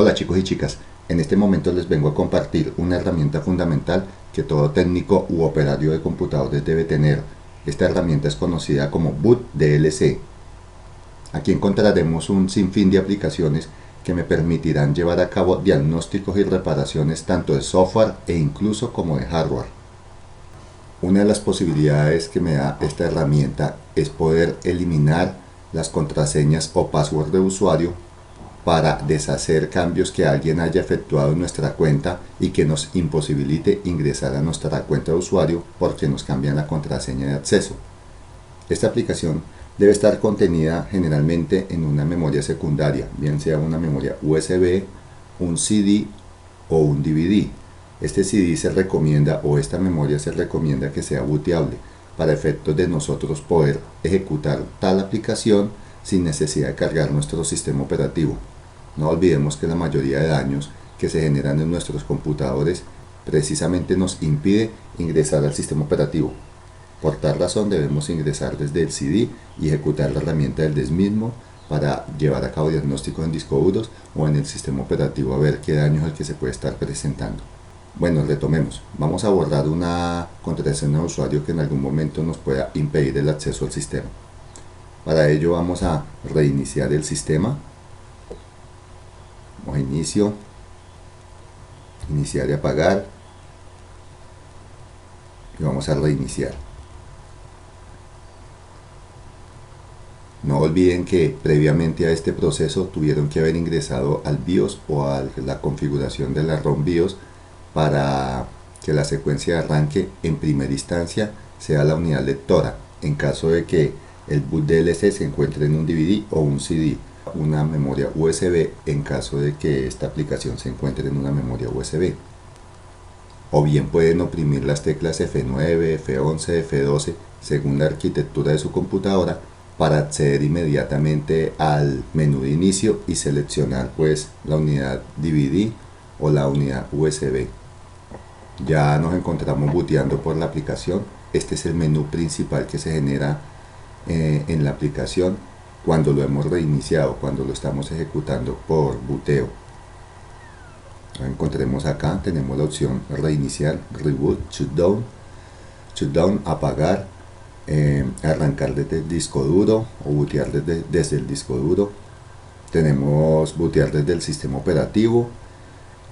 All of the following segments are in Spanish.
Hola chicos y chicas, en este momento les vengo a compartir una herramienta fundamental que todo técnico u operario de computadores debe tener. Esta herramienta es conocida como Boot DLC. Aquí encontraremos un sinfín de aplicaciones que me permitirán llevar a cabo diagnósticos y reparaciones tanto de software e incluso como de hardware. Una de las posibilidades que me da esta herramienta es poder eliminar las contraseñas o password de usuario para deshacer cambios que alguien haya efectuado en nuestra cuenta y que nos imposibilite ingresar a nuestra cuenta de usuario porque nos cambian la contraseña de acceso. Esta aplicación debe estar contenida generalmente en una memoria secundaria, bien sea una memoria USB, un CD o un DVD. Este CD se recomienda, o esta memoria se recomienda, que sea booteable para efectos de nosotros poder ejecutar tal aplicación sin necesidad de cargar nuestro sistema operativo. No olvidemos que la mayoría de daños que se generan en nuestros computadores precisamente nos impide ingresar al sistema operativo. Por tal razón debemos ingresar desde el CD y ejecutar la herramienta del mismo para llevar a cabo diagnósticos en discos duros o en el sistema operativo a ver qué daño es el que se puede estar presentando. Bueno, retomemos. Vamos a borrar una contraseña de usuario que en algún momento nos pueda impedir el acceso al sistema. Para ello vamos a reiniciar el sistema. Vamos a inicio, iniciar y apagar, y vamos a reiniciar. No olviden que previamente a este proceso tuvieron que haber ingresado al BIOS o a la configuración de la ROM BIOS para que la secuencia de arranque en primera instancia sea la unidad lectora, en caso de que el boot DLC se encuentre en un DVD o un CD, una memoria USB en caso de que esta aplicación se encuentre en una memoria USB. O bien pueden oprimir las teclas F9, F11, F12 según la arquitectura de su computadora para acceder inmediatamente al menú de inicio y seleccionar pues la unidad DVD o la unidad USB. Ya nos encontramos booteando por la aplicación. Este es el menú principal que se genera en la aplicación cuando lo hemos reiniciado, cuando lo estamos ejecutando por booteo. Encontremos acá, tenemos la opción reiniciar, reboot, shutdown, apagar, arrancar desde el disco duro o bootear desde el disco duro. Tenemos bootear desde el sistema operativo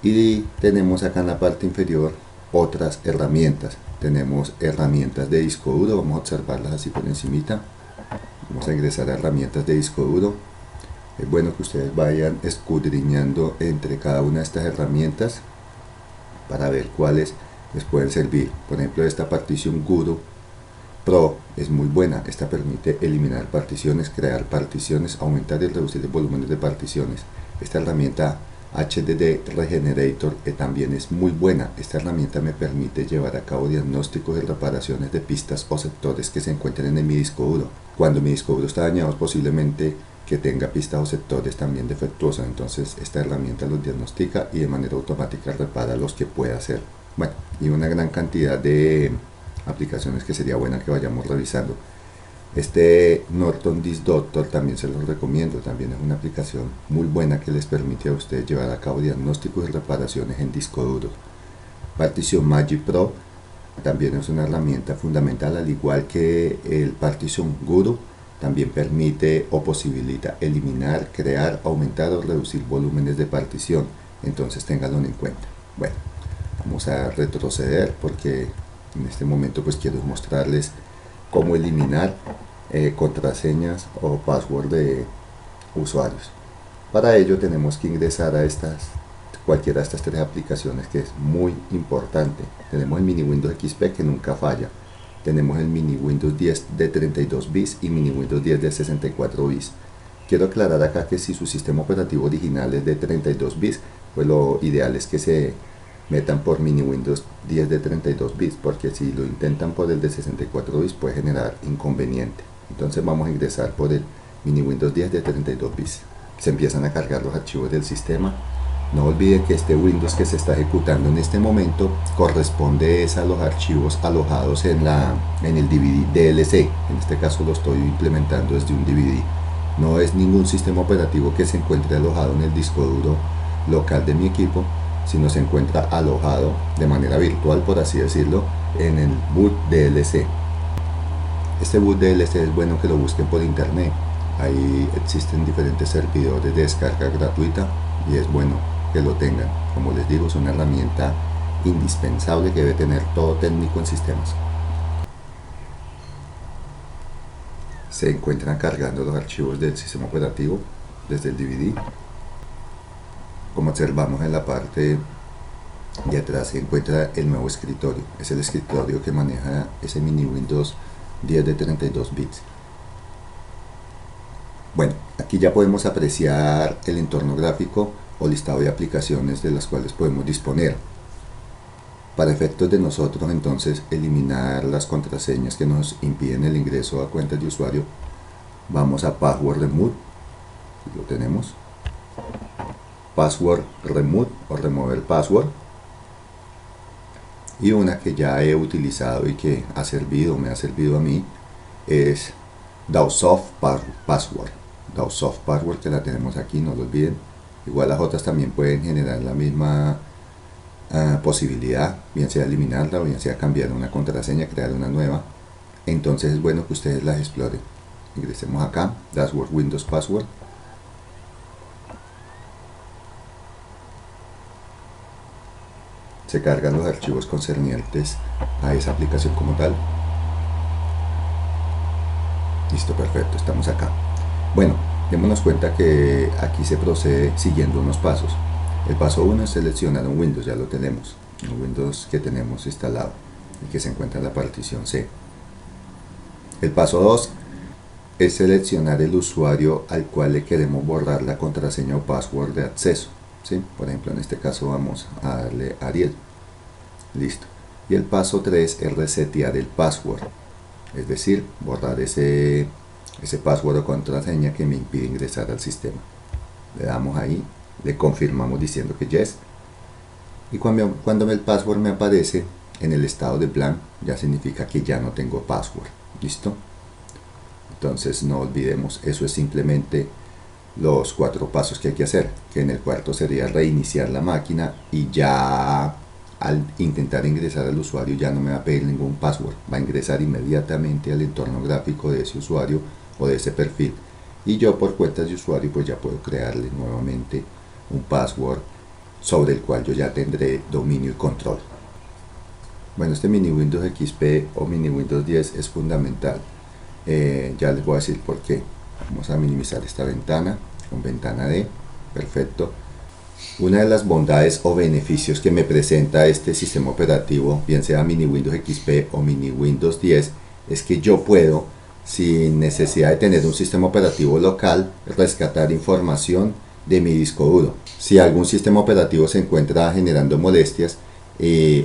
y tenemos acá en la parte inferior otras herramientas. Tenemos herramientas de disco duro, vamos a observarlas así por encimita. Vamos a ingresar a herramientas de disco duro. Es bueno que ustedes vayan escudriñando entre cada una de estas herramientas para ver cuáles les pueden servir. Por ejemplo, esta partición Guru Pro es muy buena. Esta permite eliminar particiones, crear particiones, aumentar y reducir el volumen de particiones. Esta herramienta HDD Regenerator también es muy buena. Esta herramienta me permite llevar a cabo diagnósticos y reparaciones de pistas o sectores que se encuentren en mi disco duro. Cuando mi disco duro está dañado, es posiblemente que tenga pistas o sectores también defectuosos, entonces esta herramienta los diagnostica y de manera automática repara los que pueda hacer. Bueno, y una gran cantidad de aplicaciones que sería buena que vayamos revisando. Este Norton Disk Doctor también se los recomiendo, también es una aplicación muy buena que les permite a ustedes llevar a cabo diagnósticos y reparaciones en disco duro. Partition Magic Pro también es una herramienta fundamental, al igual que el Partition Guru, también permite o posibilita eliminar, crear, aumentar o reducir volúmenes de partición, entonces ténganlo en cuenta. Bueno, vamos a retroceder porque en este momento pues quiero mostrarles cómo eliminar contraseñas o password de usuarios. Para ello tenemos que ingresar a cualquiera de estas tres aplicaciones, que es muy importante. Tenemos el Mini Windows XP, que nunca falla. Tenemos el Mini Windows 10 de 32 bits y Mini Windows 10 de 64 bits. Quiero aclarar acá que si su sistema operativo original es de 32 bits, pues lo ideal es que se metan por Mini Windows 10 de 32 bits, porque si lo intentan por el de 64 bits puede generar inconveniente. Entonces vamos a ingresar por el Mini Windows 10 de 32 bits. Se empiezan a cargar los archivos del sistema. No olviden que este Windows que se está ejecutando en este momento corresponde a los archivos alojados en el DVD DLC. En este caso lo estoy implementando desde un DVD. No es ningún sistema operativo que se encuentre alojado en el disco duro local de mi equipo, sino se encuentra alojado de manera virtual, por así decirlo, en el boot DLC. Este boot DLC es bueno que lo busquen por internet. Ahí existen diferentes servidores de descarga gratuita y es bueno que lo tengan. Como les digo, es una herramienta indispensable que debe tener todo técnico en sistemas. Se encuentran cargando los archivos del sistema operativo desde el DVD. Como observamos en la parte de atrás se encuentra el nuevo escritorio. Es el escritorio que maneja ese mini Windows 10 de 32 bits. Bueno, aquí ya podemos apreciar el entorno gráfico o listado de aplicaciones de las cuales podemos disponer. Para efectos de nosotros, entonces, eliminar las contraseñas que nos impiden el ingreso a cuentas de usuario, vamos a Password Remove, lo tenemos, Password Remove o remover password, y una que ya he utilizado y que me ha servido a mí es DAOSoft Password. DAOSoft Password, que la tenemos aquí, no lo olviden. Igual las otras también pueden generar la misma posibilidad, bien sea eliminarla o bien sea cambiar una contraseña, crear una nueva. Entonces es bueno que ustedes las exploren. Ingresemos acá, Dashboard Windows Password. Se cargan los archivos concernientes a esa aplicación como tal. Listo, perfecto, estamos acá. Bueno, démonos cuenta que aquí se procede siguiendo unos pasos. El paso 1 es seleccionar un Windows, ya lo tenemos, un Windows que tenemos instalado, el que se encuentra en la partición C. El paso 2 es seleccionar el usuario al cual le queremos borrar la contraseña o password de acceso, ¿sí? Por ejemplo, en este caso vamos a darle Ariel. Listo. Y el paso 3 es resetear el password, es decir, borrar ese password o contraseña que me impide ingresar al sistema. Le damos ahí, le confirmamos diciendo que yes, y cuando el password me aparece en el estado de blank, ya significa que ya no tengo password. Listo. Entonces no olvidemos, eso es simplemente los 4 pasos que hay que hacer, que en el cuarto sería reiniciar la máquina, y ya al intentar ingresar al usuario ya no me va a pedir ningún password, va a ingresar inmediatamente al entorno gráfico de ese usuario o de ese perfil, y yo por cuentas de usuario pues ya puedo crearle nuevamente un password sobre el cual yo ya tendré dominio y control. Bueno, este mini Windows XP o mini Windows 10 es fundamental. Ya les voy a decir por qué. Vamos a minimizar esta ventana con ventana D. Perfecto. Una de las bondades o beneficios que me presenta este sistema operativo, bien sea mini Windows XP o mini Windows 10, es que yo puedo, sin necesidad de tener un sistema operativo local, rescatar información de mi disco duro. Si algún sistema operativo se encuentra generando molestias,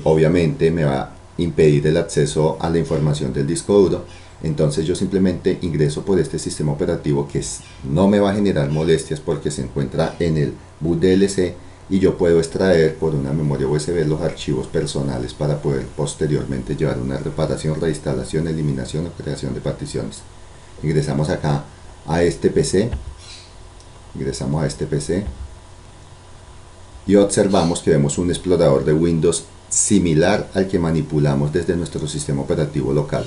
obviamente me va a impedir el acceso a la información del disco duro. Entonces yo simplemente ingreso por este sistema operativo que no me va a generar molestias porque se encuentra en el boot DLC, y yo puedo extraer por una memoria USB los archivos personales para poder posteriormente llevar una reparación, reinstalación, eliminación o creación de particiones. Ingresamos acá a este PC, y observamos que vemos un explorador de Windows similar al que manipulamos desde nuestro sistema operativo local.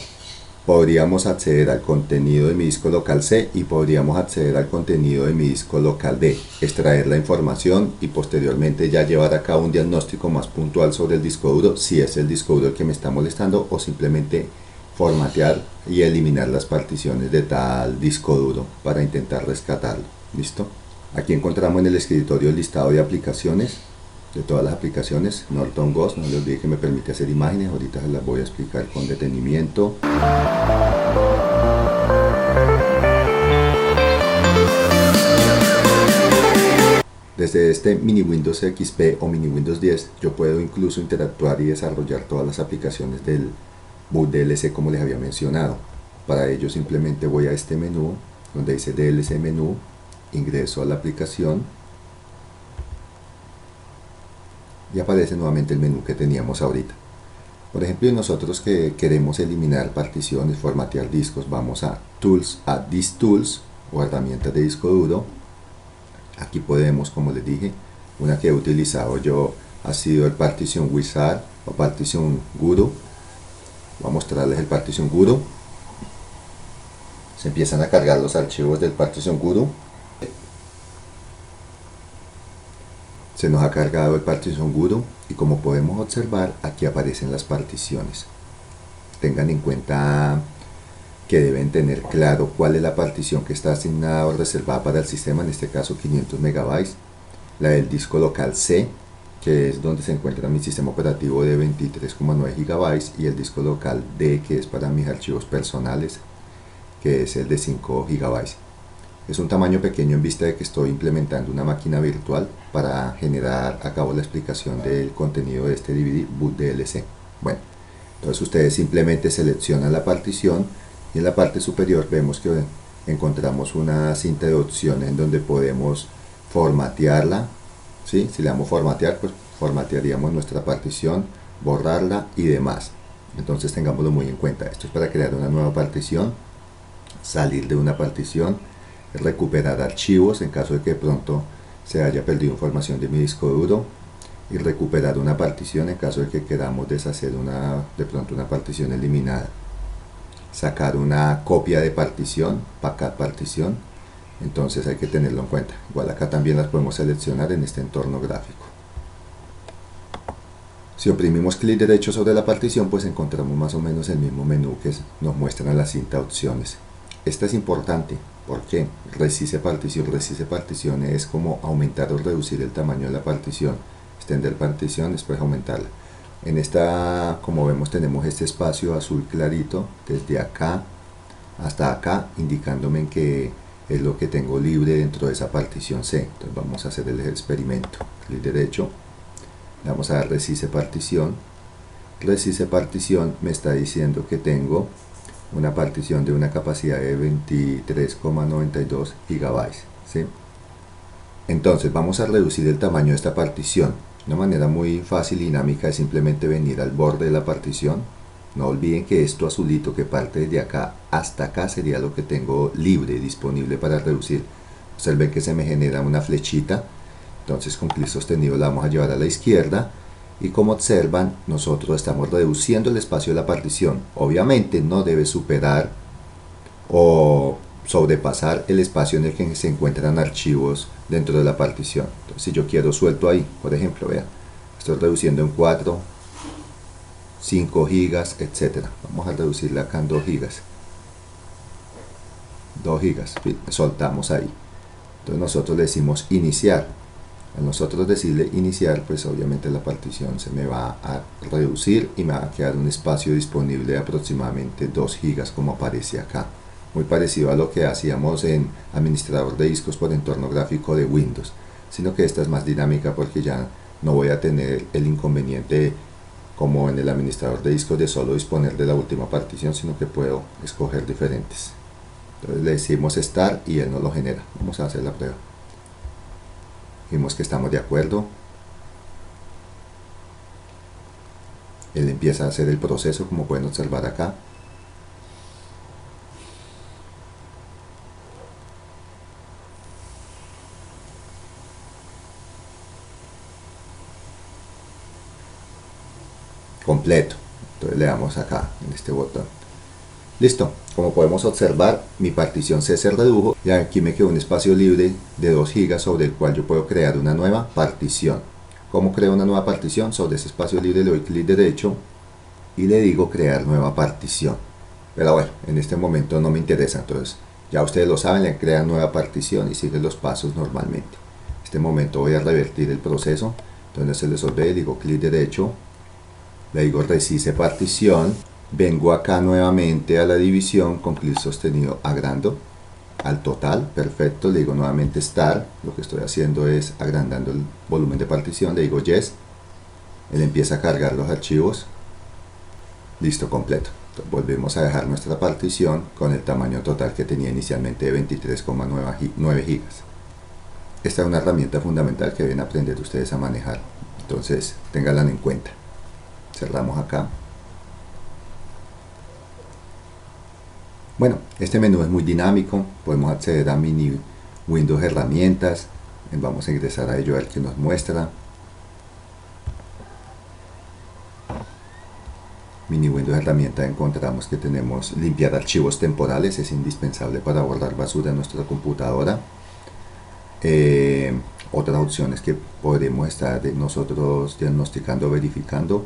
Podríamos acceder al contenido de mi disco local C y podríamos acceder al contenido de mi disco local D, extraer la información y posteriormente ya llevar a cabo un diagnóstico más puntual sobre el disco duro, si es el disco duro el que me está molestando, o simplemente formatear y eliminar las particiones de tal disco duro para intentar rescatarlo. ¿Listo? Aquí encontramos en el escritorio el listado de aplicaciones, de todas las aplicaciones. Norton Ghost, no les olvide que me permite hacer imágenes, ahorita se las voy a explicar con detenimiento. Desde este mini Windows XP o mini Windows 10 yo puedo incluso interactuar y desarrollar todas las aplicaciones del boot DLC como les había mencionado. Para ello simplemente voy a este menú donde dice DLC menú, ingreso a la aplicación y aparece nuevamente el menú que teníamos ahorita. Por ejemplo, nosotros que queremos eliminar particiones, formatear discos, vamos a Tools, a These Tools o herramientas de disco duro. Aquí podemos, como les dije, Una que he utilizado yo ha sido el Partition Wizard o Partition Guru. Voy a mostrarles el Partition Guru. Se empiezan a cargar los archivos del Partition Guru. Se nos ha cargado el Partition Guru y como podemos observar, aquí aparecen las particiones. Tengan en cuenta que deben tener claro cuál es la partición que está asignada o reservada para el sistema, en este caso 500 megabytes, la del disco local C, que es donde se encuentra mi sistema operativo de 23,9 gigabytes, y el disco local D, que es para mis archivos personales, que es el de 5 gigabytes. Es un tamaño pequeño en vista de que estoy implementando una máquina virtual para generar a cabo la explicación del contenido de este DVD boot DLC. Bueno, entonces ustedes simplemente seleccionan la partición y en la parte superior vemos que encontramos una cinta de opciones en donde podemos formatearla. ¿Sí? Si le damos formatear, pues formatearíamos nuestra partición, borrarla y demás. Entonces tengámoslo muy en cuenta. Esto es para crear una nueva partición, salir de una partición, recuperar archivos en caso de que de pronto se haya perdido información de mi disco duro, y recuperar una partición en caso de que queramos deshacer de pronto una partición eliminada. Sacar una copia de partición, backup partición. Entonces hay que tenerlo en cuenta. Igual acá también las podemos seleccionar en este entorno gráfico. Si oprimimos clic derecho sobre la partición, pues encontramos más o menos el mismo menú que nos muestra en la cinta opciones. Esta es importante. ¿Por qué? Resize partición. Resize partición es como aumentar o reducir el tamaño de la partición. Extender partición, después aumentarla. En esta, como vemos, tenemos este espacio azul clarito desde acá hasta acá, indicándome que es lo que tengo libre dentro de esa partición C. Entonces vamos a hacer el experimento. Clic derecho, le vamos a dar Resize partición. Resize partición me está diciendo que tengo una partición de una capacidad de 23,92 gigabytes. ¿Sí? Entonces vamos a reducir el tamaño de esta partición. Una manera muy fácil y dinámica es simplemente venir al borde de la partición. No olviden que esto azulito que parte desde acá hasta acá sería lo que tengo libre, disponible para reducir. Observen que se me genera una flechita. Entonces con clic sostenido la vamos a llevar a la izquierda. Y como observan, nosotros estamos reduciendo el espacio de la partición. Obviamente no debe superar o sobrepasar el espacio en el que se encuentran archivos dentro de la partición. Entonces si yo quiero suelto ahí, por ejemplo, vean, estoy reduciendo en 4, 5 gigas, etcétera. Vamos a reducirla acá en 2 gigas. 2 gigas, soltamos ahí. Entonces nosotros le decimos iniciar. Al nosotros decirle iniciar, pues obviamente la partición se me va a reducir y me va a quedar un espacio disponible de aproximadamente 2 gigas como aparece acá. Muy parecido a lo que hacíamos en administrador de discos por entorno gráfico de Windows, sino que esta es más dinámica porque ya no voy a tener el inconveniente como en el administrador de discos de solo disponer de la última partición, sino que puedo escoger diferentes. Entonces le decimos Start y él nos lo genera. Vamos a hacer la prueba. Vimos que estamos de acuerdo. Él empieza a hacer el proceso, como pueden observar acá. Completo. Entonces le damos acá en este botón. Listo. Como podemos observar, mi partición C se redujo y aquí me quedó un espacio libre de 2 gigas sobre el cual yo puedo crear una nueva partición. ¿Cómo creo una nueva partición? Sobre ese espacio libre le doy clic derecho y le digo crear nueva partición. Pero bueno, en este momento no me interesa, entonces ya ustedes lo saben, le crean nueva partición y siguen los pasos normalmente. En este momento voy a revertir el proceso, entonces se resuelve, digo clic derecho, le digo Resize partición, vengo acá nuevamente a la división con clic sostenido agrando al total, perfecto, le digo nuevamente Start, lo que estoy haciendo es agrandando el volumen de partición, le digo Yes, él empieza a cargar los archivos, listo, completo. Entonces, volvemos a dejar nuestra partición con el tamaño total que tenía inicialmente de 23,9 gigas. Esta es una herramienta fundamental que deben aprender ustedes a manejar, entonces ténganla en cuenta. Cerramos acá. Bueno, este menú es muy dinámico, podemos acceder a mini Windows herramientas, Vamos a ingresar a ello a ver qué nos muestra. Mini Windows herramienta, encontramos que tenemos limpiar archivos temporales, es indispensable para borrar basura en nuestra computadora. Otras opciones que podemos estar nosotros diagnosticando o verificando.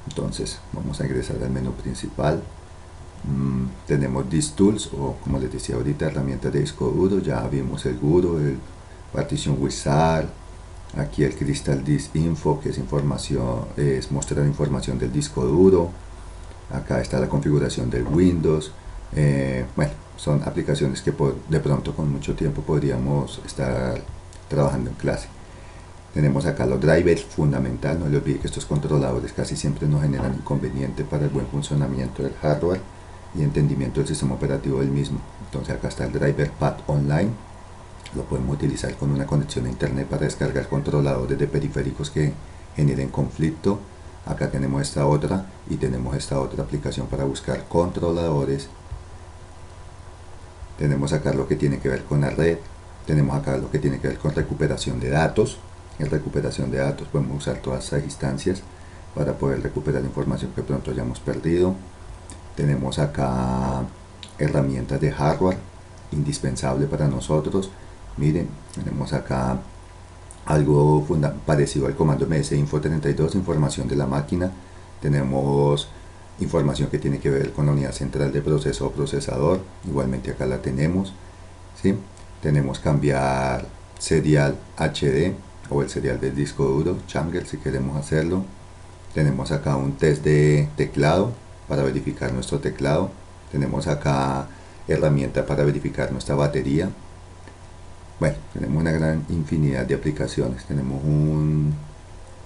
Entonces vamos a ingresar al menú principal. Tenemos Disk Tools, o como les decía ahorita, herramientas de disco duro. Ya vimos el Guru, el Partition Wizard, aquí el Crystal Disk Info, que es información, es mostrar información del disco duro. Acá está la configuración del Windows. Bueno, son aplicaciones que de pronto con mucho tiempo podríamos estar trabajando en clase. Tenemos acá los drivers, fundamental, no le olvide que estos controladores casi siempre nos generan inconveniente para el buen funcionamiento del hardware y entendimiento del sistema operativo del mismo. Entonces acá está el driver pad online, lo podemos utilizar con una conexión a internet para descargar controladores de periféricos que generen conflicto. Acá tenemos esta otra y tenemos esta otra aplicación para buscar controladores. Tenemos acá lo que tiene que ver con la red, tenemos acá lo que tiene que ver con recuperación de datos. En recuperación de datos podemos usar todas estas instancias para poder recuperar información que pronto hayamos perdido. Tenemos acá herramientas de hardware, indispensable para nosotros. Miren, tenemos acá algo parecido al comando ms info 32, información de la máquina. Tenemos información que tiene que ver con la unidad central de proceso o procesador, igualmente acá la tenemos, ¿sí? Tenemos cambiar serial HD o el serial del disco duro, Chamger, si queremos hacerlo. Tenemos acá un test de teclado para verificar nuestro teclado. Tenemos acá herramienta para verificar nuestra batería. Bueno, tenemos una gran infinidad de aplicaciones. Tenemos un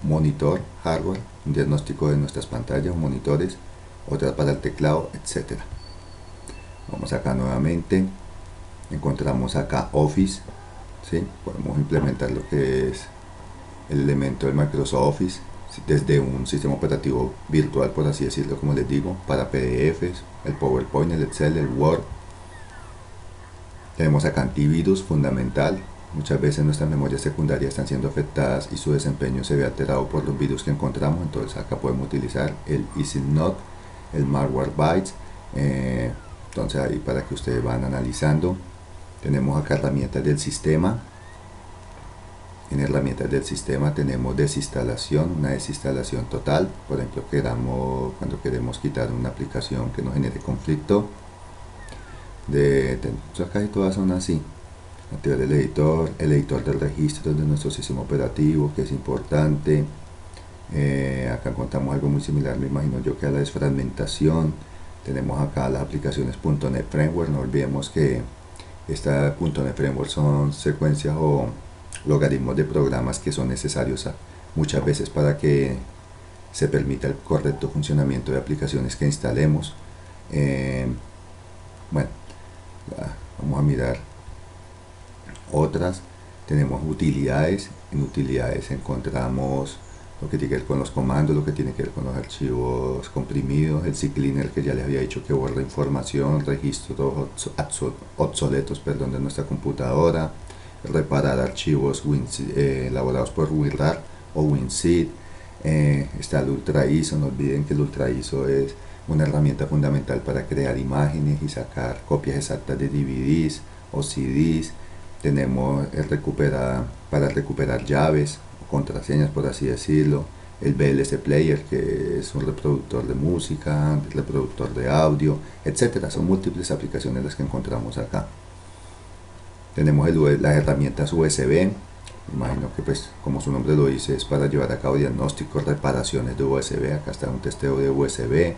monitor hardware, un diagnóstico de nuestras pantallas o monitores, otra para el teclado, etcétera. Vamos acá nuevamente, encontramos acá Office, ¿sí? Podemos implementar lo que es el elemento del Microsoft Office desde un sistema operativo virtual, por así decirlo, como les digo, para PDFs, el PowerPoint, el Excel, el Word. Tenemos acá antivirus, fundamental. Muchas veces nuestras memorias secundarias están siendo afectadas y su desempeño se ve alterado por los virus que encontramos. Entonces acá podemos utilizar el EasyNote, el Malwarebytes. Entonces ahí para que ustedes van analizando. Tenemos acá herramientas del sistema. En herramientas del sistema tenemos desinstalación, una desinstalación total. Por ejemplo, cuando queremos quitar una aplicación que nos genere conflicto. Casi todas son así. Activar el editor del registro de nuestro sistema operativo, que es importante. Acá encontramos algo muy similar, me imagino yo, que a la desfragmentación. Tenemos acá las aplicaciones .NET Framework. No olvidemos que esta .NET Framework son secuencias o logaritmos de programas que son necesarios muchas veces para que se permita el correcto funcionamiento de aplicaciones que instalemos. Bueno, vamos a mirar otras. Tenemos utilidades. En utilidades encontramos lo que tiene que ver con los comandos, lo que tiene que ver con los archivos comprimidos, el CCleaner, que ya les había dicho que borra información, registros obsoletos de nuestra computadora, reparar archivos elaborados por WinRAR o WinZip. Está el Ultra ISO. No olviden que el Ultra ISO es una herramienta fundamental para crear imágenes y sacar copias exactas de DVDs o CDs. Tenemos para recuperar llaves o contraseñas, por así decirlo. El VLC Player, que es un reproductor de música, reproductor de audio, etcétera. Son múltiples aplicaciones las que encontramos acá. Tenemos las herramientas USB. Imagino que, pues, como su nombre lo dice, es para llevar a cabo diagnósticos, reparaciones de USB. Acá está un testeo de USB.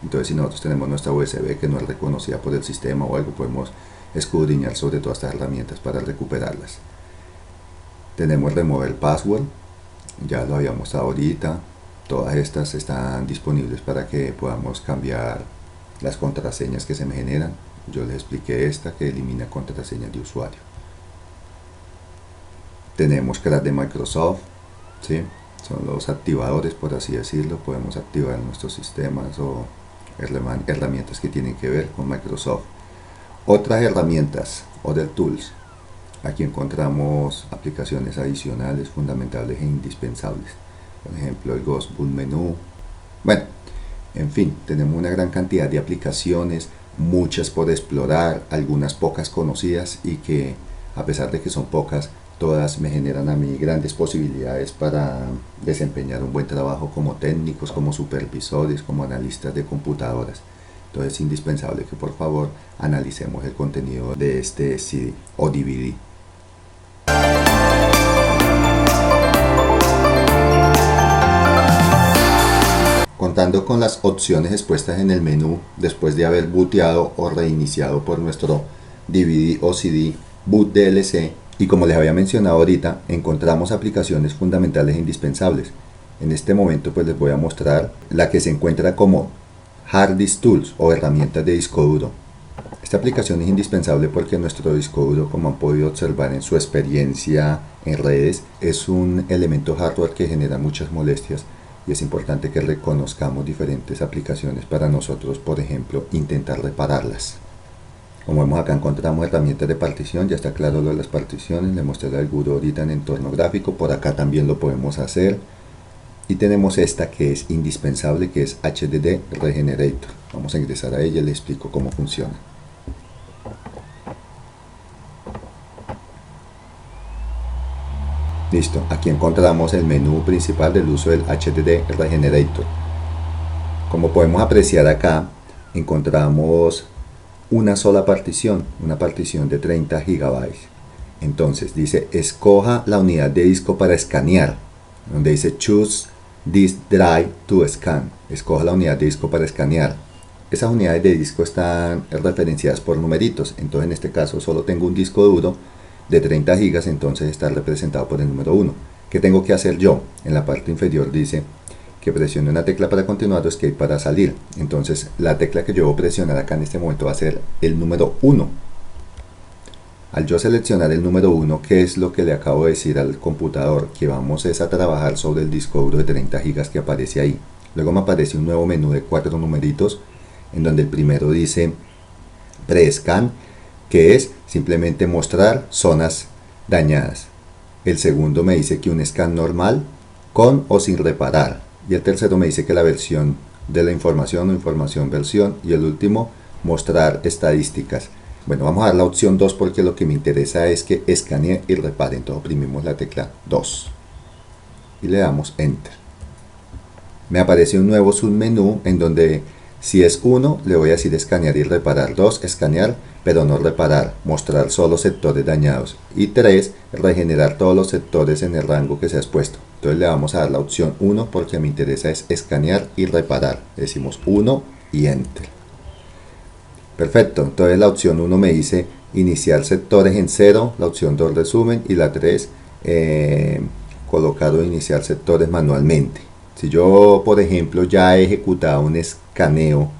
Entonces, si nosotros tenemos nuestra USB que no es reconocida por el sistema o algo, podemos escudriñar sobre todas estas herramientas para recuperarlas. Tenemos Remover Password, ya lo había mostrado ahorita. Todas estas están disponibles para que podamos cambiar las contraseñas que se me generan. Yo les expliqué esta, que elimina contraseñas de usuario. Tenemos Crack de Microsoft, ¿sí? Son los activadores, por así decirlo. Podemos activar nuestros sistemas o herramientas que tienen que ver con Microsoft. Otras herramientas, Other Tools. Aquí encontramos aplicaciones adicionales, fundamentales e indispensables. Por ejemplo, el Ghost Boot Menú. Bueno, en fin, tenemos una gran cantidad de aplicaciones, muchas por explorar, algunas pocas conocidas y que a pesar de que son pocas, todas me generan a mí grandes posibilidades para desempeñar un buen trabajo como técnicos, como supervisores, como analistas de computadoras. Entonces es indispensable que por favor analicemos el contenido de este CD o DVD. Contando con las opciones expuestas en el menú después de haber booteado o reiniciado por nuestro DVD o CD Boot DLC, y como les había mencionado ahorita, encontramos aplicaciones fundamentales e indispensables. En este momento pues les voy a mostrar la que se encuentra como Hard Disk Tools o herramientas de disco duro. Esta aplicación es indispensable porque nuestro disco duro, como han podido observar en su experiencia en redes, es un elemento hardware que genera muchas molestias y es importante que reconozcamos diferentes aplicaciones para nosotros, por ejemplo, intentar repararlas. Como vemos acá encontramos herramientas de partición, ya está claro lo de las particiones, le mostré al gurú ahorita en entorno gráfico, por acá también lo podemos hacer. Y tenemos esta que es indispensable, que es HDD Regenerator. Vamos a ingresar a ella y les explico cómo funciona. Listo, aquí encontramos el menú principal del uso del HDD Regenerator. Como podemos apreciar acá, encontramos una sola partición, una partición de 30 GB. Entonces dice, escoja la unidad de disco para escanear, donde dice Choose Disk Drive to Scan, escoja la unidad de disco para escanear. Esas unidades de disco están referenciadas por numeritos, entonces en este caso solo tengo un disco duro de 30 GB, entonces está representado por el número 1. ¿Qué tengo que hacer yo? En la parte inferior dice que presione una tecla para continuar o escape para salir. Entonces la tecla que yo voy a presionar acá en este momento va a ser el número 1. Al yo seleccionar el número 1, ¿qué es lo que le acabo de decir al computador? Que vamos a trabajar sobre el disco duro de 30 GB que aparece ahí. Luego me aparece un nuevo menú de 4 numeritos, en donde el primero dice Pre-Scan, que es simplemente mostrar zonas dañadas. El segundo me dice que un scan normal, con o sin reparar. Y el tercero me dice que la versión de la información o información versión. Y el último, mostrar estadísticas. Bueno, vamos a dar la opción 2 porque lo que me interesa es que escanee y repare. Entonces oprimimos la tecla 2 y le damos Enter. Me aparece un nuevo submenú en donde si es 1 le voy a decir escanear y reparar, 2 escanear pero no reparar, mostrar solo sectores dañados, y 3 regenerar todos los sectores en el rango que se ha expuesto. Entonces le vamos a dar la opción 1 porque me interesa es escanear y reparar. Decimos 1 y Enter. Perfecto, entonces la opción 1 me dice iniciar sectores en 0, la opción 2 resumen y la 3 colocar o iniciar sectores manualmente. Si yo por ejemplo ya he ejecutado un escaneo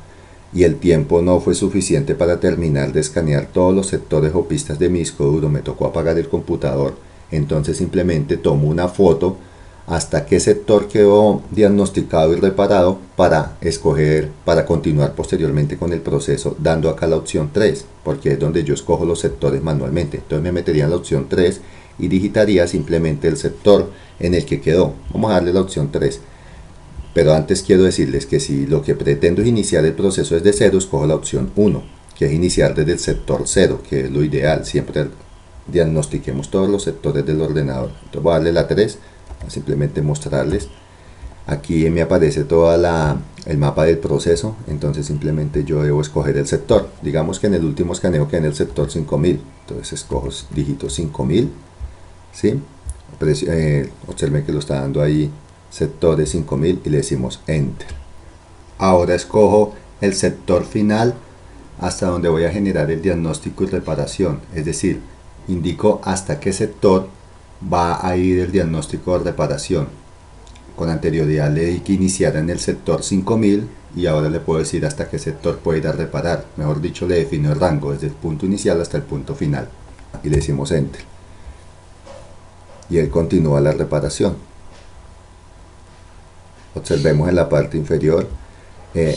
y el tiempo no fue suficiente para terminar de escanear todos los sectores o pistas de mi disco duro, me tocó apagar el computador, entonces simplemente tomo una foto hasta qué sector quedó diagnosticado y reparado para escoger, para continuar posteriormente con el proceso, dando acá la opción 3, porque es donde yo escojo los sectores manualmente. Entonces me metería en la opción 3 y digitaría simplemente el sector en el que quedó. Vamos a darle la opción 3. Pero antes quiero decirles que si lo que pretendo es iniciar el proceso desde 0, escojo la opción 1, que es iniciar desde el sector 0, que es lo ideal. Siempre diagnostiquemos todos los sectores del ordenador. Entonces voy a darle la 3. Simplemente mostrarles. Aquí me aparece toda el mapa del proceso, entonces simplemente yo debo escoger el sector. Digamos que en el último escaneo queda en el sector 5000, entonces escojo dígito 5000, ¿sí? Observen que lo está dando ahí, sectores 5000, y le decimos Enter. Ahora escojo el sector final hasta donde voy a generar el diagnóstico y reparación, es decir, indico hasta qué sector va a ir el diagnóstico de reparación. Con anterioridad le di que iniciara en el sector 5000 y ahora le puedo decir hasta qué sector puede ir a reparar. Mejor dicho, le defino el rango desde el punto inicial hasta el punto final y le decimos Enter. Y él continúa la reparación. Observemos en la parte inferior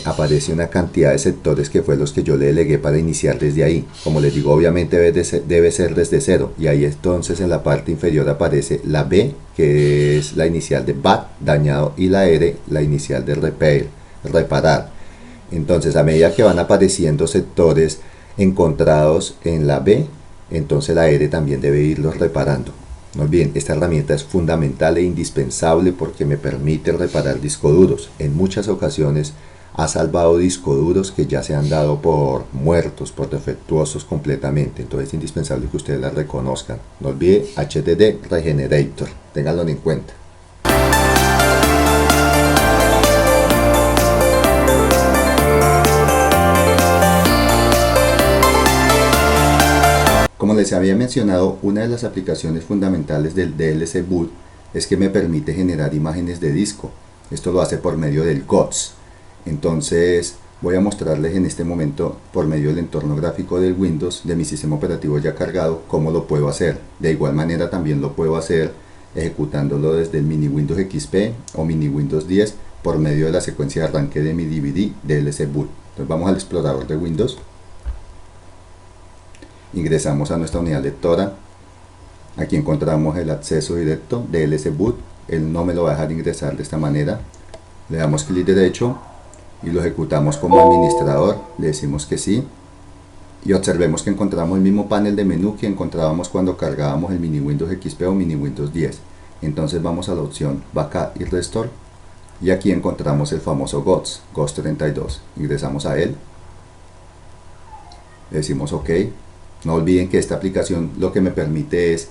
aparece una cantidad de sectores que fue los que yo le delegué para iniciar desde ahí. Como les digo, obviamente debe ser desde cero, y ahí entonces en la parte inferior aparece la B, que es la inicial de bad, dañado, y la R, la inicial de repair, reparar. Entonces a medida que van apareciendo sectores encontrados en la B, entonces la R también debe irlos reparando. No olviden, esta herramienta es fundamental e indispensable porque me permite reparar discos duros. En muchas ocasiones ha salvado discos duros que ya se han dado por muertos, por defectuosos completamente. Entonces es indispensable que ustedes la reconozcan. No olviden HDD Regenerator, ténganlo en cuenta. Como les había mencionado, una de las aplicaciones fundamentales del DLC Boot es que me permite generar imágenes de disco. Esto lo hace por medio del GOTS. Entonces voy a mostrarles en este momento, por medio del entorno gráfico del Windows, de mi sistema operativo ya cargado, cómo lo puedo hacer. De igual manera también lo puedo hacer ejecutándolo desde el mini Windows XP o mini Windows 10 por medio de la secuencia de arranque de mi DVD DLC Boot. Entonces vamos al explorador de Windows. Ingresamos a nuestra unidad lectora. Aquí encontramos el acceso directo de DLC Boot. Él no me lo va a dejar ingresar de esta manera. Le damos clic derecho y lo ejecutamos como administrador. Le decimos que sí. Y observemos que encontramos el mismo panel de menú que encontrábamos cuando cargábamos el mini Windows XP o mini Windows 10. Entonces vamos a la opción Backup y Restore. Y aquí encontramos el famoso GOTS 32. Ingresamos a él. Le decimos OK. No olviden que esta aplicación lo que me permite es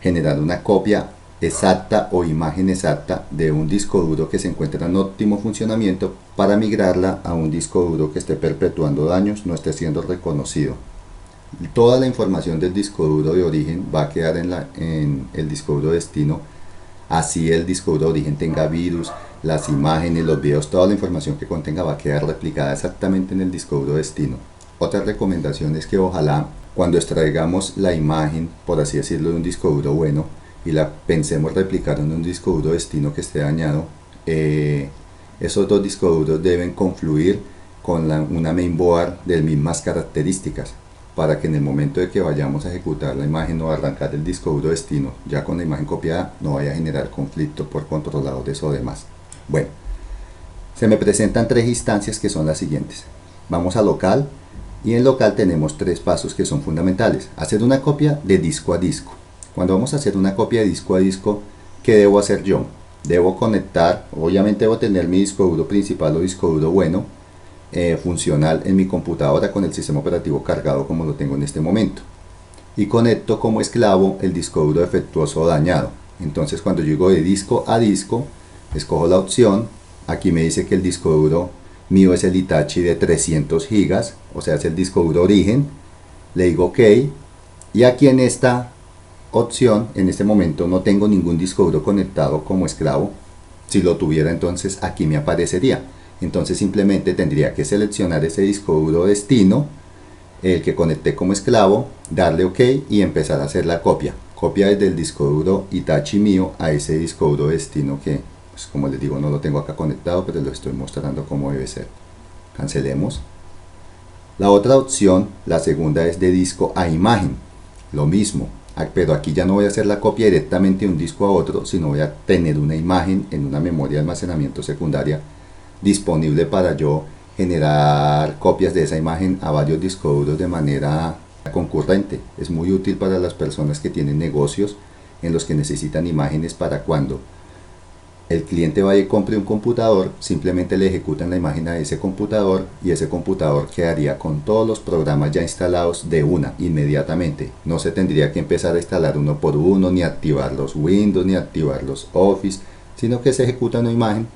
generar una copia exacta o imagen exacta de un disco duro que se encuentra en óptimo funcionamiento para migrarla a un disco duro que esté perpetuando daños, no esté siendo reconocido. Toda la información del disco duro de origen va a quedar en el disco duro destino, así el disco duro de origen tenga virus, las imágenes, los videos, toda la información que contenga va a quedar replicada exactamente en el disco duro destino. Otra recomendación es que ojalá cuando extraigamos la imagen, por así decirlo, de un disco duro bueno y la pensemos replicar en un disco duro destino que esté dañado, esos dos discos duros deben confluir con una mainboard de mismas características para que en el momento de que vayamos a ejecutar la imagen o arrancar el disco duro destino ya con la imagen copiada no vaya a generar conflicto por controladores o demás. Bueno, se me presentan tres instancias que son las siguientes. Vamos a local. Y en local tenemos tres pasos que son fundamentales. Hacer una copia de disco a disco. Cuando vamos a hacer una copia de disco a disco, ¿qué debo hacer yo? Debo conectar, obviamente debo tener mi disco duro principal o disco duro bueno, funcional en mi computadora con el sistema operativo cargado como lo tengo en este momento. Y conecto como esclavo el disco duro defectuoso o dañado. Entonces cuando yo digo de disco a disco, escojo la opción. Aquí me dice que el disco duro mío es el Hitachi de 300 gigas, o sea es el disco duro origen. Le digo OK, y aquí en esta opción en este momento no tengo ningún disco duro conectado como esclavo. Si lo tuviera, entonces aquí me aparecería. Entonces simplemente tendría que seleccionar ese disco duro destino, el que conecté como esclavo, darle OK y empezar a hacer la copia desde el disco duro Hitachi mío a ese disco duro destino que, pues, como les digo, no lo tengo acá conectado, pero lo estoy mostrando como debe ser. Cancelemos. La otra opción, la segunda, es de disco a imagen. Lo mismo, pero aquí ya no voy a hacer la copia directamente de un disco a otro, sino voy a tener una imagen en una memoria de almacenamiento secundaria disponible para yo generar copias de esa imagen a varios discos duros de manera concurrente. Es muy útil para las personas que tienen negocios en los que necesitan imágenes para cuando el cliente vaya y compre un computador, simplemente le ejecutan la imagen a ese computador y ese computador quedaría con todos los programas ya instalados de una, inmediatamente. No se tendría que empezar a instalar uno por uno, ni activar los Windows, ni activar los Office, sino que se ejecuta una imagen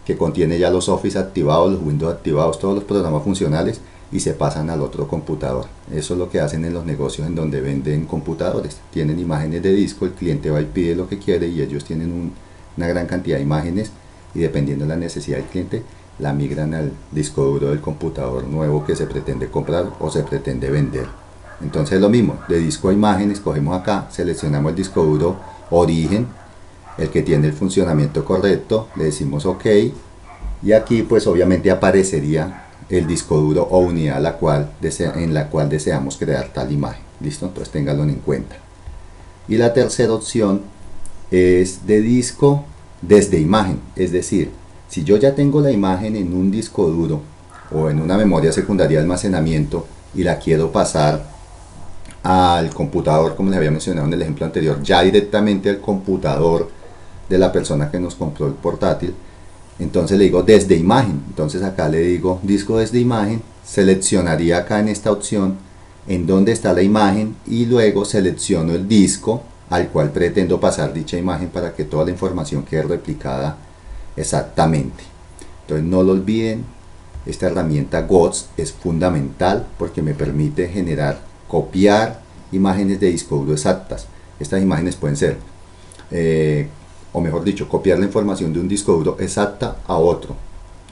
que contiene ya los Office activados, los Windows activados, todos los programas funcionales y se pasan al otro computador. Eso es lo que hacen en los negocios en donde venden computadores. Tienen imágenes de disco, el cliente va y pide lo que quiere y ellos tienen una gran cantidad de imágenes y dependiendo de la necesidad del cliente la migran al disco duro del computador nuevo que se pretende comprar o se pretende vender. Entonces lo mismo, de disco a imagen, escogemos acá, seleccionamos el disco duro origen, el que tiene el funcionamiento correcto, le decimos OK y aquí pues obviamente aparecería el disco duro o unidad en la cual deseamos crear tal imagen. ¿Listo? Entonces ténganlo en cuenta. Y la tercera opción es de disco desde imagen, es decir, si yo ya tengo la imagen en un disco duro o en una memoria secundaria de almacenamiento y la quiero pasar al computador, como les había mencionado en el ejemplo anterior, ya directamente al computador de la persona que nos compró el portátil, entonces le digo desde imagen. Entonces acá le digo disco desde imagen, seleccionaría acá en esta opción en dónde está la imagen y luego selecciono el disco al cual pretendo pasar dicha imagen para que toda la información quede replicada exactamente. Entonces no lo olviden, esta herramienta GOTS es fundamental porque me permite generar, copiar imágenes de disco duro exactas. Estas imágenes pueden ser o mejor dicho, copiar la información de un disco duro exacta a otro.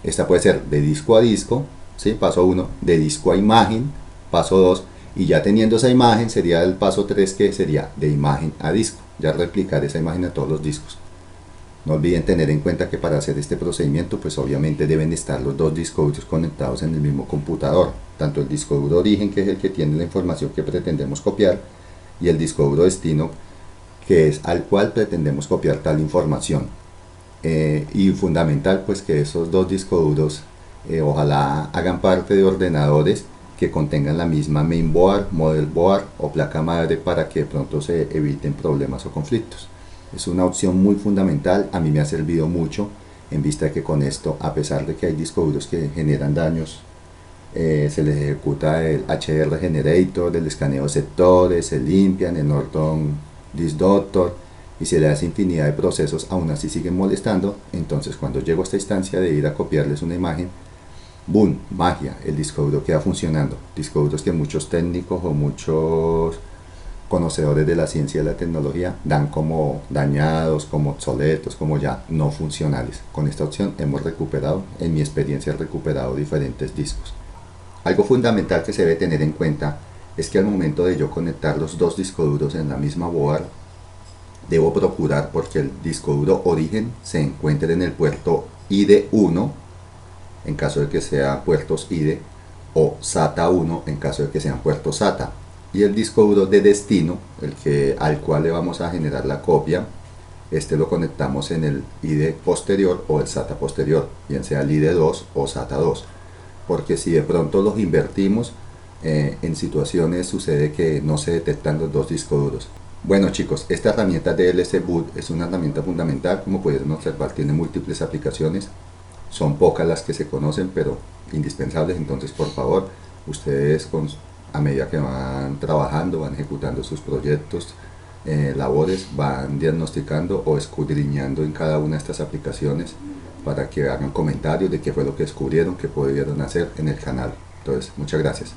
Esta puede ser de disco a disco, ¿sí? Paso 1, de disco a imagen, paso 2, y ya teniendo esa imagen sería el paso 3, que sería de imagen a disco, ya replicar esa imagen a todos los discos. No olviden tener en cuenta que para hacer este procedimiento pues obviamente deben estar los dos discos duros conectados en el mismo computador, tanto el disco duro origen, que es el que tiene la información que pretendemos copiar, y el disco duro destino, que es al cual pretendemos copiar tal información. Y fundamental pues que esos dos discos duros ojalá hagan parte de ordenadores que contengan la misma mainboard, motherboard o placa madre para que de pronto se eviten problemas o conflictos. Es una opción muy fundamental, a mí me ha servido mucho en vista de que con esto, a pesar de que hay discos duros que generan daños, se les ejecuta el HDR Generator, el escaneo de sectores, se limpian, el Norton Disk Doctor, y se le hace infinidad de procesos, aún así siguen molestando. Entonces cuando llego a esta instancia de ir a copiarles una imagen, boom, magia, el disco duro queda funcionando. Discos duros que muchos técnicos o muchos conocedores de la ciencia y de la tecnología dan como dañados, como obsoletos, como ya no funcionales. Con esta opción hemos recuperado, en mi experiencia he recuperado diferentes discos. Algo fundamental que se debe tener en cuenta es que al momento de yo conectar los dos discos duros en la misma board, debo procurar porque el disco duro origen se encuentre en el puerto IDE 1 en caso de que sean puertos IDE, o SATA 1 en caso de que sean puertos SATA, y el disco duro de destino, al cual le vamos a generar la copia, este lo conectamos en el IDE posterior o el SATA posterior, bien sea el IDE 2 o SATA 2, porque si de pronto los invertimos, en situaciones sucede que no se detectan los dos discos duros. Bueno chicos, esta herramienta DLC Boot es una herramienta fundamental, como pueden observar tiene múltiples aplicaciones, son pocas las que se conocen pero indispensables. Entonces por favor, ustedes a medida que van trabajando, van ejecutando sus proyectos, labores, van diagnosticando o escudriñando en cada una de estas aplicaciones para que hagan comentarios de qué fue lo que descubrieron, qué pudieron hacer en el canal. Entonces muchas gracias.